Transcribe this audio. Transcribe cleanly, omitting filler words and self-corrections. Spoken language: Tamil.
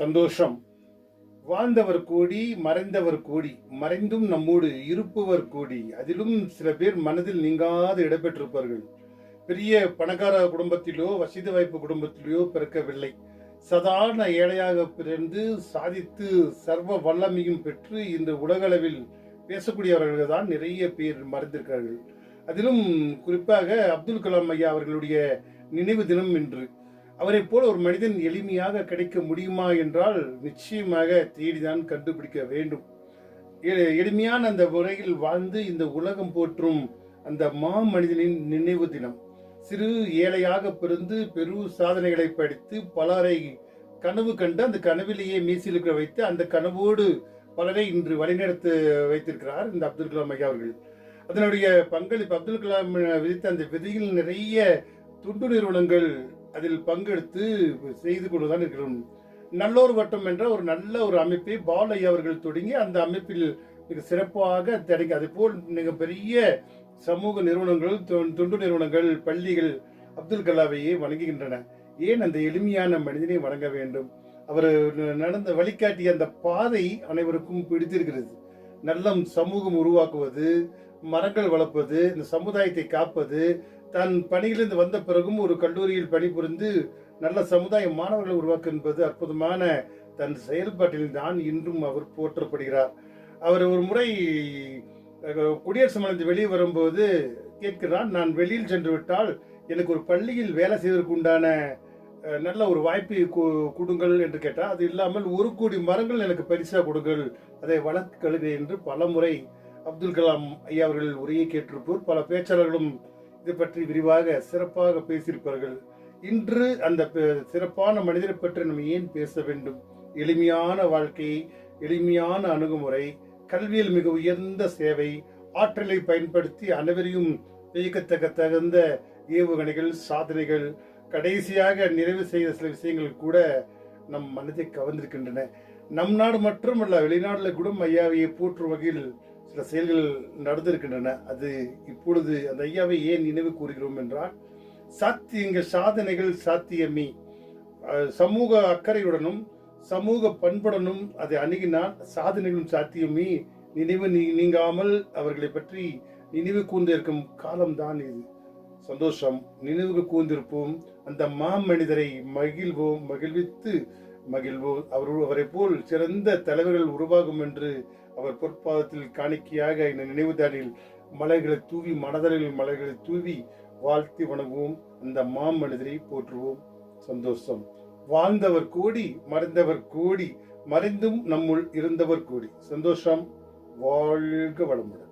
சந்தோஷம். வாழ்ந்தவர் கோடி, மறைந்தவர் கோடி, மறைந்தும் நம்மோடு இருப்பவர் கோடி. அதிலும் சில பேர் மனதில் நீங்காது இடம்பெற்றிருப்பார்கள். பெரிய பணக்கார குடும்பத்திலோ வசதி வாய்ப்பு குடும்பத்திலோ பிறக்கவில்லை. சாதாரண ஏழையாக பிறந்து சாதித்து சர்வ வல்லமையும் பெற்று இந்த உலகளவில் பேசக்கூடியவர்கள் தான் நிறைய பேர் மறைந்திருக்கிறார்கள். அதிலும் குறிப்பாக அப்துல் கலாம் ஐயா அவர்களுடைய நினைவு தினம் இன்று. அவரை போல ஒரு மனிதன் எளிமையாக கிடைக்க முடியுமா என்றால் நிச்சயமாக தேடிதான் கண்டுபிடிக்க வேண்டும். எளிமையான அந்த முறையில் வாழ்ந்து இந்த உலகம் போற்றும் அந்த மனிதனின் நினைவு தினம். சிறு ஏழையாக பிறந்து பெரு சாதனைகளை படித்து பலரை கனவு கண்டு அந்த கனவிலேயே மீசிலுக்க வைத்து அந்த கனவோடு பலரை இன்று வழிநடத்த வைத்திருக்கிறார் இந்த அப்துல் கலாம் ஐயா அவர்கள். அதனுடைய பங்களிப்பு அப்துல் கலாம் விதித்த அந்த விதியில் நிறைய தொண்டு நிறுவனங்கள் அதில் பங்கெடுத்து செய்து கொண்டுதான் இருக்கிறோம். நல்லோர் வட்டம் என்ற ஒரு நல்ல ஒரு அமைப்பை பாலையா அவர்கள் தொடங்கி அந்த அமைப்பில் மிக சிறப்பாக தொடங்கி அதே போல் மிகப்பெரிய சமூக நிறுவனங்கள், தொண்டு நிறுவனங்கள், பள்ளிகள் அப்துல் கலாமையே வணங்குகின்றன. ஏன் அந்த எளிமையான மனிதனை வணங்க வேண்டும்? அவர் நடந்த வழிகாட்டிய அந்த பாதை அனைவருக்கும் பிடித்திருக்கிறது. நல்ல சமூகம் உருவாக்குவது, மரங்கள் வளர்ப்பது, இந்த சமுதாயத்தை காப்பது, தன் பணியிலிருந்து வந்த பிறகும் ஒரு கல்லூரியில் பணிபுரிந்து நல்ல சமுதாய மாணவர்களை உருவாக்க என்பது அற்புதமான தன் செயல்பாட்டில் தான் இன்றும் அவர் போற்றப்படுகிறார். அவர் ஒரு முறை குடியரசு மலர்ந்து வெளியே வரும்போது கேட்கிறார், நான் வெளியில் சென்று விட்டால் எனக்கு ஒரு பள்ளியில் வேலை செய்வதற்கு உண்டான நல்ல ஒரு வாய்ப்பை கொடுங்கள் என்று கேட்டால், அது இல்லாமல் 1 கோடி மரங்கள் எனக்கு பரிசா கொடுங்கள், அதை வளர்க்கழுக என்று பல முறை அப்துல் கலாம் ஐயா அவர்கள் உரையை கேட்டிருப்போர். பல பேச்சாளர்களும் இது பற்றி விரிவாக சிறப்பாக பேசியிருப்பார்கள். இன்று அந்த சிறப்பான மனிதரை பற்றி நம்ம ஏன் பேச வேண்டும்? எளிமையான வாழ்க்கை, எளிமையான அணுகுமுறை, கல்வியில் மிக உயர்ந்த சேவை, ஆற்றலை பயன்படுத்தி அனைவரையும் தகுந்த ஏவுகணைகள், சாதனைகள், கடைசியாக நிறைவு செய்த சில விஷயங்கள் கூட நம் மனதை கவர்ந்திருக்கின்றன. நம் நாடு மட்டுமல்ல, வெளிநாடுல கூட ஐயாவையை போற்றும் வகையில் சில செயல்கள் நடந்திருக்கின்றன. அது இப்பொழுது அந்த ஐயாவை ஏன் நினைவு கூறுகிறோம் என்றால், சாதனைகள் சாத்தியமே. சமூக அக்கறையுடனும் சமூக பண்புடனும் அதை அணுகினால் சாதனைகளும் சாத்தியமே. நினைவு நீங்காமல் அவர்களை பற்றி நினைவு கூர்ந்திருக்கும் காலம்தான் இது. சந்தோஷம். நினைவு கூர்ந்திருப்போம். அந்த மாமனிதரை மகிழ்வித்து மகிழ்வோம். அவரை போல் சிறந்த தலைவர்கள் உருவாகும் என்று அவர் பொற்பாதத்தில் காணிக்கையாக இந்த நினைவுதானில் மலர்களை தூவி, மனதளவில் மலர்களை தூவி வாழ்த்தி வணங்குவோம். அந்த மாமனிதரை போற்றுவோம். சந்தோஷம். வாழ்ந்தவர் கோடி, மறைந்தவர் கோடி, மறைந்தும் நம்முள் இருந்தவர் கோடி. சந்தோஷம். வாழ்க வளமுடன்.